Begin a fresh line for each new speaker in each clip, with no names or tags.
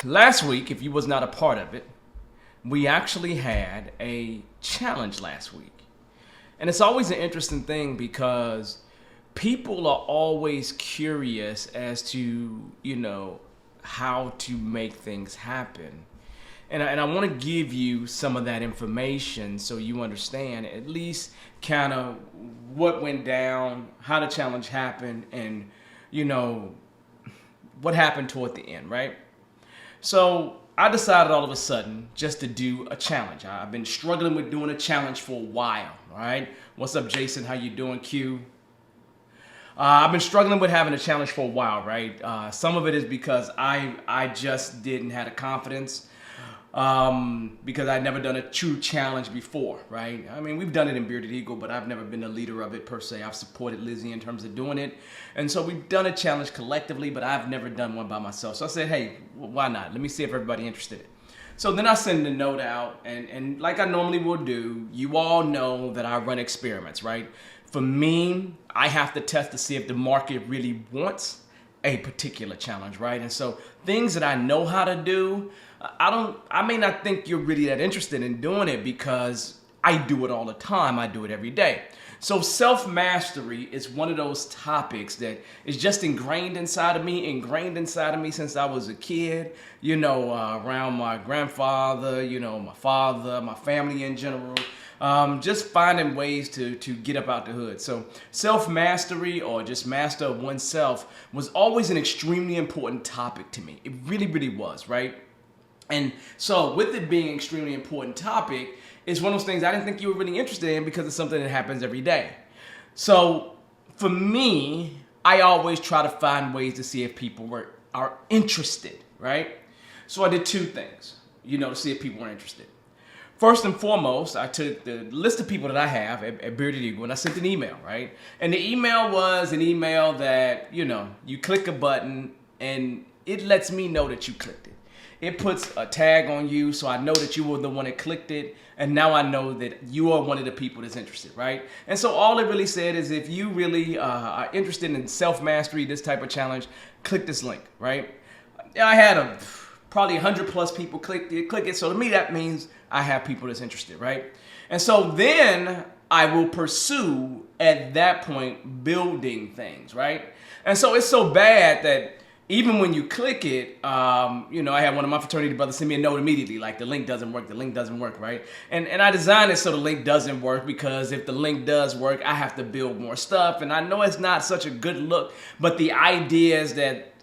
Last week, if you was not a part of it, we actually had a challenge last week. And it's always an interesting thing because people are always curious as to, how to make things happen. And I want to give you some of that information so you understand at least kind of what went down, how the challenge happened, and, what happened toward the end, right? So I decided all of a sudden just to do a challenge. I've been struggling with doing a challenge for a while, all right? What's up, Jason? How you doing, Q? I've been struggling with having a challenge for a while, right? Some of it is because I just didn't have the confidence because I'd never done a true challenge before, right? I mean, we've done it in Bearded Eagle, but I've never been a leader of it per se. I've supported Lizzie in terms of doing it. And so we've done a challenge collectively, but I've never done one by myself. So I said, hey, why not? Let me see if everybody's interested in it. So then I send a note out, and like I normally will do, you all know that I run experiments, right? For me, I have to test to see if the market really wants a particular challenge, right? And so things that I know how to do, I may not think you're really that interested in doing it because I do it all the time. I do it every day. So self-mastery is one of those topics that is just ingrained inside of me since I was a kid, around my grandfather, my father, my family in general. Just finding ways to get up out the hood. So self-mastery or just master of oneself was always an extremely important topic to me. It really, really was, right? And so with it being an extremely important topic, it's one of those things I didn't think you were really interested in because it's something that happens every day. So for me, I always try to find ways to see if people are interested, right? So I did two things, to see if people were interested. First and foremost, I took the list of people that I have at Bearded Eagle and I sent an email, right? And the email was an email that, you click a button and it lets me know that you clicked it. It puts a tag on you so I know that you were the one that clicked it, and now I know that you are one of the people that's interested, right? And so all it really said is if you really are interested in self-mastery, this type of challenge, click this link, right? I had probably 100 plus people click it, so to me that means I have people that's interested, right? And so then I will pursue at that point building things, right? And so it's so bad that even when you click it, I had one of my fraternity brothers send me a note immediately, like the link doesn't work, right? And I designed it so the link doesn't work because if the link does work, I have to build more stuff. And I know it's not such a good look, but the idea is that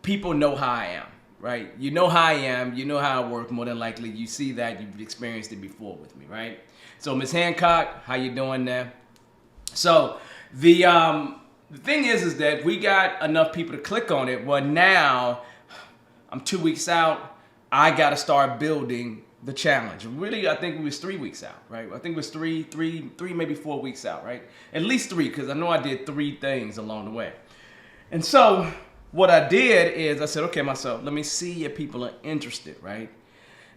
people know how I am, right? You know how I am, you know how I work, more than likely. You see that, you've experienced it before with me, right? So Ms. Hancock, how you doing there? So the thing is that we got enough people to click on it. Well, now I'm 2 weeks out. I got to start building the challenge. Really, I think we was 3 weeks out, right? I think it was three, maybe 4 weeks out, right? At least 3, because I know I did 3 things along the way. And so what I did is I said, okay, myself, let me see if people are interested, right?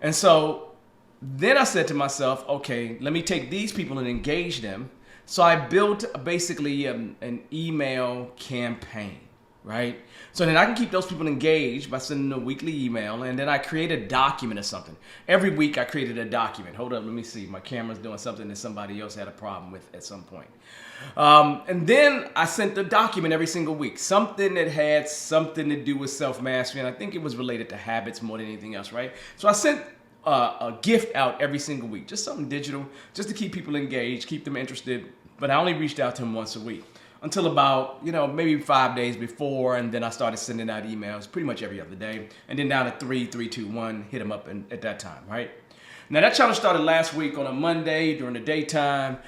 And so then I said to myself, okay, let me take these people and engage them. So I built basically an email campaign, right? So then I can keep those people engaged by sending them a weekly email, and then I create a document or something. Every week I created a document. Hold up, let me see. My camera's doing something that somebody else had a problem with at some point. And then I sent the document every single week, something that had something to do with self-mastery, and I think it was related to habits more than anything else, right? So I sent a gift out every single week, just something digital, just to keep people engaged, keep them interested. But I only reached out to them once a week until about, maybe 5 days before. And then I started sending out emails pretty much every other day. And then down to 3, 2, 1, hit them up at that time, right? Now that challenge started last week on a Monday during the daytime,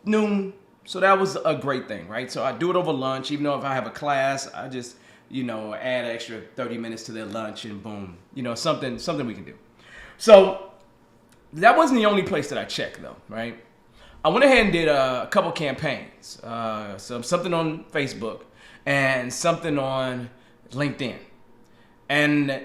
noon. So that was a great thing, right? So I do it over lunch, even though if I have a class, I just, add an extra 30 minutes to their lunch and boom, something we can do. So that wasn't the only place that I checked though, right? I went ahead and did a couple campaigns, something on Facebook and something on LinkedIn. And,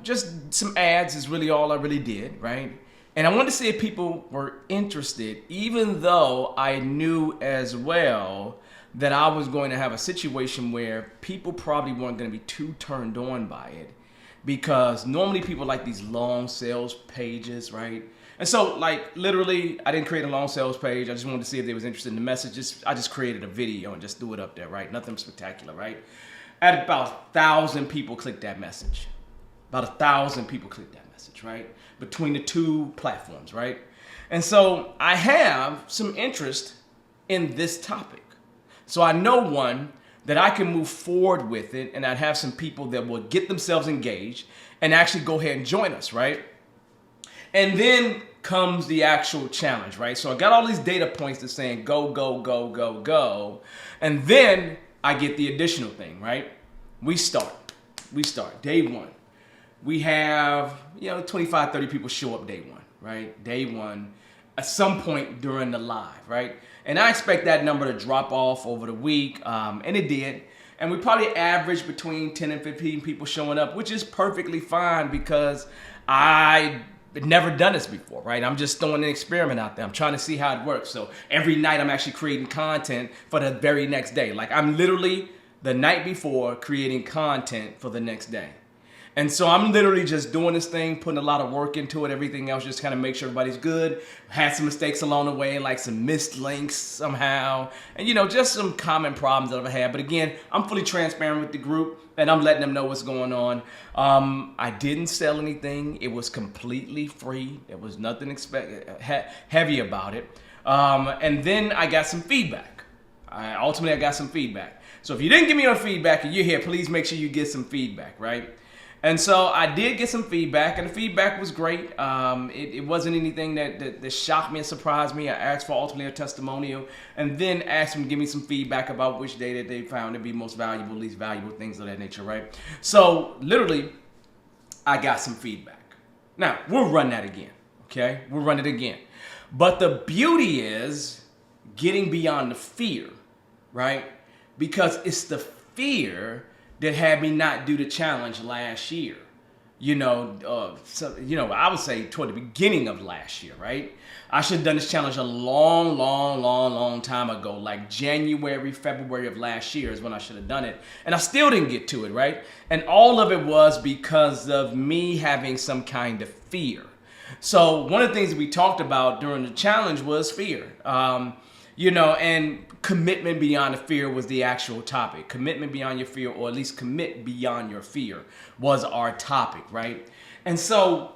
just some ads is really all I really did, right? And I wanted to see if people were interested, even though I knew as well that I was going to have a situation where people probably weren't going to be too turned on by it. because normally people like these long sales pages, right? And so, like, literally, I didn't create a long sales page. I just wanted to see if they was interested in the messages. I just created a video and just threw it up there, right? Nothing spectacular, right? I had about 1,000 people click that message. About 1,000 people click that message, right? Between the two platforms, right? And so I have some interest in this topic. So I know, one, that I can move forward with it, and I'd have some people that will get themselves engaged and actually go ahead and join us, right? And then comes the actual challenge, right? So I got all these data points that's saying go, go, go, go, go. And then I get the additional thing, right? We start day one. We have, 25, 30 people show up day one, right? Day one, at some point during the live, right? And I expect that number to drop off over the week, and it did. And we probably averaged between 10 and 15 people showing up, which is perfectly fine because I never done this before, right? I'm just throwing an experiment out there. I'm trying to see how it works. So every night I'm actually creating content for the very next day. Like, I'm literally the night before creating content for the next day. And so I'm literally just doing this thing, putting a lot of work into it, everything else, just kind of make sure everybody's good. Had some mistakes along the way, like some missed links somehow. And, just some common problems that I've had. But again, I'm fully transparent with the group and I'm letting them know what's going on. I didn't sell anything. It was completely free. There was nothing heavy about it. And then I got some feedback. Ultimately, I got some feedback. So if you didn't give me your feedback and you're here, please make sure you get some feedback, right? And so I did get some feedback, and the feedback was great. It wasn't anything that shocked me and surprised me. I asked for ultimately a testimonial, and then asked them to give me some feedback about which day that they found to be most valuable, least valuable, things of that nature, right? So literally, I got some feedback. Now, we'll run that again, okay? We'll run it again. But the beauty is getting beyond the fear, right? Because it's the fear that had me not do the challenge last year. I would say toward the beginning of last year, right? I should have done this challenge a long time ago, like January, February of last year is when I should have done it. And I still didn't get to it, right? And all of it was because of me having some kind of fear. So one of the things that we talked about during the challenge was fear. And commitment beyond the fear was the actual topic. Commitment beyond your fear, or at least commit beyond your fear, was our topic, right? And so,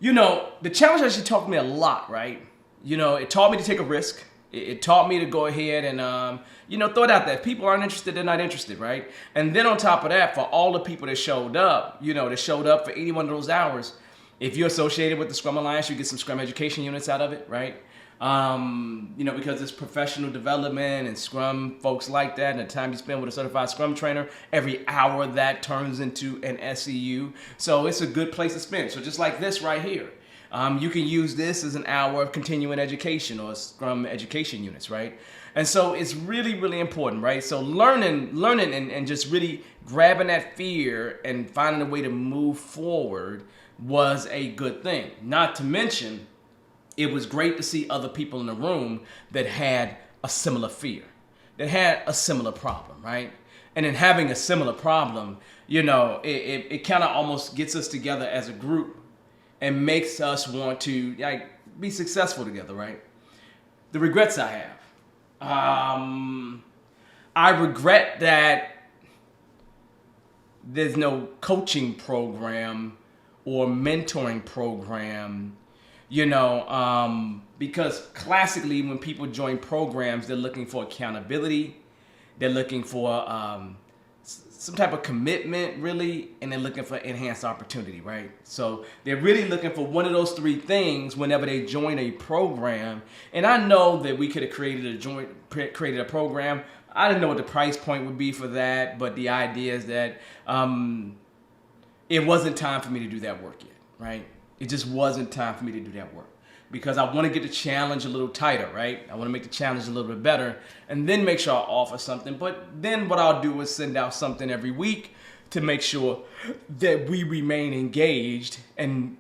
the challenge actually taught me a lot, right? It taught me to take a risk. It taught me to go ahead and, throw it out there. If people aren't interested, they're not interested, right? And then on top of that, for all the people that showed up, that showed up for 81 of those hours, if you're associated with the Scrum Alliance, you get some Scrum education units out of it, right? Because it's professional development and Scrum folks like that, and the time you spend with a certified Scrum trainer, every hour that turns into an SEU. So it's a good place to spend. So just like this right here, you can use this as an hour of continuing education or Scrum education units, right? And so it's really, really important, right? So learning and just really grabbing that fear and finding a way to move forward was a good thing. Not to mention, it was great to see other people in the room that had a similar fear, that had a similar problem, right? And in having a similar problem, it kind of almost gets us together as a group and makes us want to be successful together, right? The regrets I have. I regret that there's no coaching program or mentoring program, because classically when people join programs, they're looking for accountability, they're looking for some type of commitment, really, and they're looking for enhanced opportunity, right? So they're really looking for one of those three things whenever they join a program. And I know that we could have created a program. I didn't know what the price point would be for that, but the idea is that it wasn't time for me to do that work yet, right? It just wasn't time for me to do that work because I want to get the challenge a little tighter, right? I want to make the challenge a little bit better and then make sure I offer something. But then what I'll do is send out something every week to make sure that we remain engaged and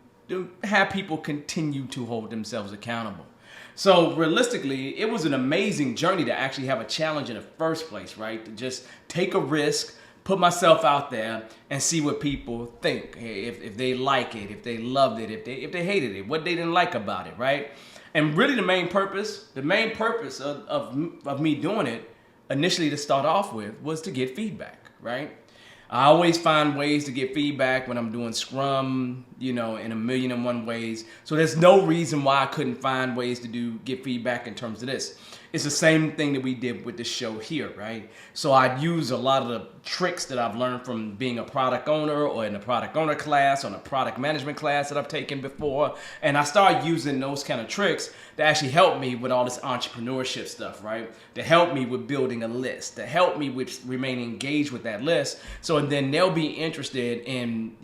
have people continue to hold themselves accountable. So realistically, it was an amazing journey to actually have a challenge in the first place, right? To just take a risk, put myself out there and see what people think. If they like it, if they loved it, if they hated it, what they didn't like about it, right? And really the main purpose of me doing it initially to start off with was to get feedback, right? I always find ways to get feedback when I'm doing Scrum, in 1,000,001 ways. So there's no reason why I couldn't find ways to get feedback in terms of this. It's the same thing that we did with the show here, right? So I use a lot of the tricks that I've learned from being a product owner or in a product owner class or in a product management class that I've taken before. And I started using those kind of tricks to actually help me with all this entrepreneurship stuff, right? To help me with building a list, to help me with remaining engaged with that list. So then they'll be interested in,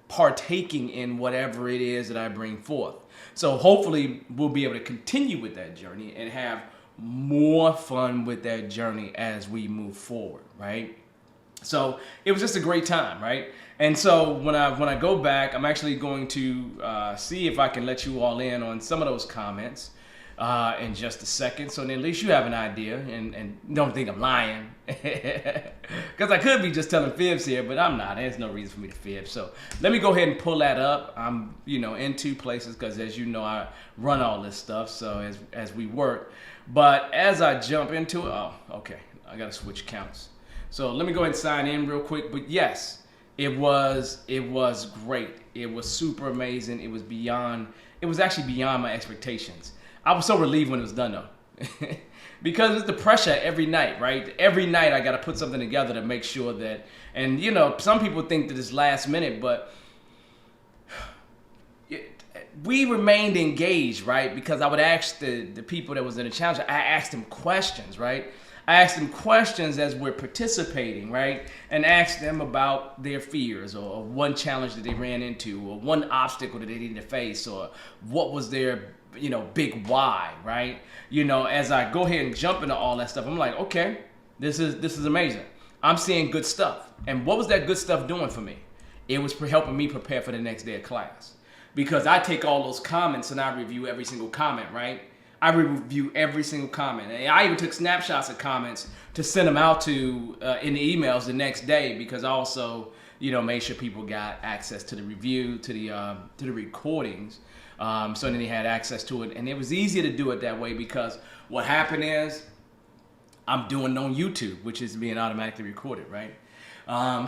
partaking in whatever it is that I bring forth. So hopefully we'll be able to continue with that journey and have more fun with that journey as we move forward, right? So it was just a great time, right? And so when I go back, I'm actually going to see if I can let you all in on some of those comments in just a second, so then at least you have an idea and don't think I'm lying, because I could be just telling fibs here, but I'm not. There's no reason for me to fib. So let me go ahead and pull that up. I'm in two places because, as you know, I run all this stuff. So as we work. But as I jump into it, okay, I gotta switch counts. So let me go ahead and sign in real quick. But yes, it was great. It was super amazing. It was actually beyond my expectations. I was so relieved when it was done though. Because it's the pressure every night, right? Every night I gotta put something together to make sure that, and some people think that it's last minute, but we remained engaged, right? Because I would ask the people that was in the challenge, I asked them questions, right? I asked them questions as we're participating, right? And asked them about their fears or one challenge that they ran into or one obstacle that they needed to face or what was their, big why, right? As I go ahead and jump into all that stuff, I'm like, okay, this is amazing. I'm seeing good stuff. And what was that good stuff doing for me? It was helping me prepare for the next day of class. Because I take all those comments and I review every single comment, right? I review every single comment. And I even took snapshots of comments to send them out to in the emails the next day, because I also, made sure people got access to the review, to the recordings. So then they had access to it. And it was easier to do it that way because what happened is I'm doing it on YouTube, which is being automatically recorded, right?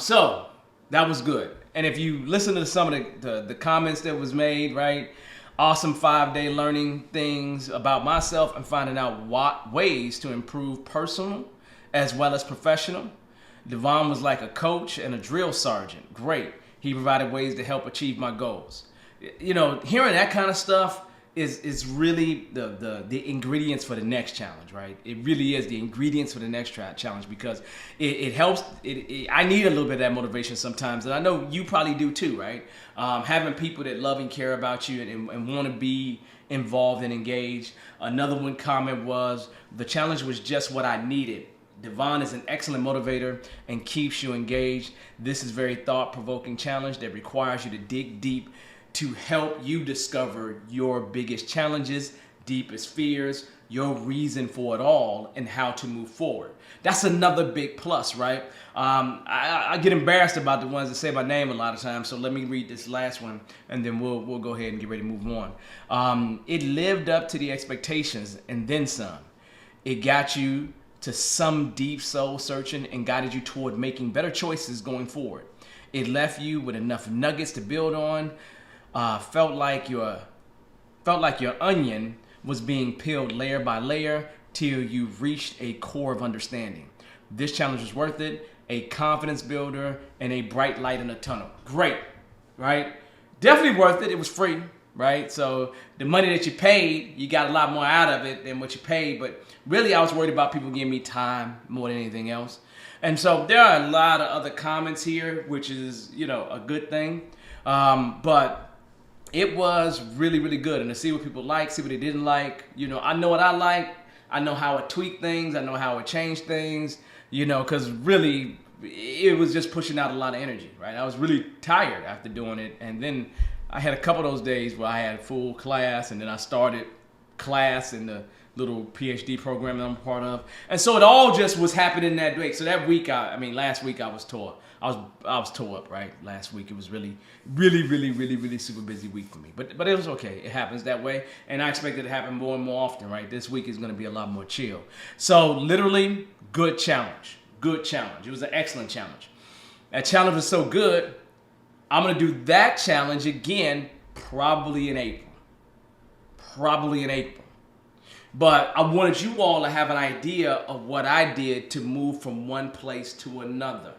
So that was good. And if you listen to some of the comments that was made, right? Awesome 5-day learning things about myself and finding out ways to improve personal as well as professional. Devon was like a coach and a drill sergeant. Great. He provided ways to help achieve my goals. Hearing that kind of stuff is really the ingredients for the next challenge, right? It really is the ingredients for the next challenge, because it helps. I need a little bit of that motivation sometimes, and I know you probably do too, right? Having people that love and care about you and want to be involved and engaged. Another one comment was, the challenge was just what I needed. Devon is an excellent motivator and keeps you engaged. This is a very thought-provoking challenge that requires you to dig deep to help you discover your biggest challenges, deepest fears, your reason for it all, and how to move forward. That's another big plus, right? I get embarrassed about the ones that say my name a lot of times, so let me read this last one, and then we'll go ahead and get ready to move on. It lived up to the expectations and then some. It got you to some deep soul searching and guided you toward making better choices going forward. It left you with enough nuggets to build on. Felt like your onion was being peeled layer by layer till you reached a core of understanding. This challenge was worth it, a confidence builder, and a bright light in the tunnel. Great, right? Definitely worth it. It was free, right? So the money that you paid, you got a lot more out of it than what you paid, but really I was worried about people giving me time more than anything else. And so there are a lot of other comments here, which is, a good thing. But it was really, really good. And to see what people like, see what they didn't like. I know what I like. I know how I tweak things. I know how I change things, because really it was just pushing out a lot of energy, right? I was really tired after doing it. And then I had a couple of those days where I had full class, and then I started class and the little PhD program that I'm a part of. And so it all just was happening that week. So that week, last week I was tore. I was tore up, right? Last week it was really super busy week for me. But it was okay. It happens that way, and I expect it to happen more and more often, right? This week is going to be a lot more chill. So literally, good challenge. Good challenge. It was an excellent challenge. That challenge was so good, I'm going to do that challenge again probably in April. But I wanted you all to have an idea of what I did to move from one place to another.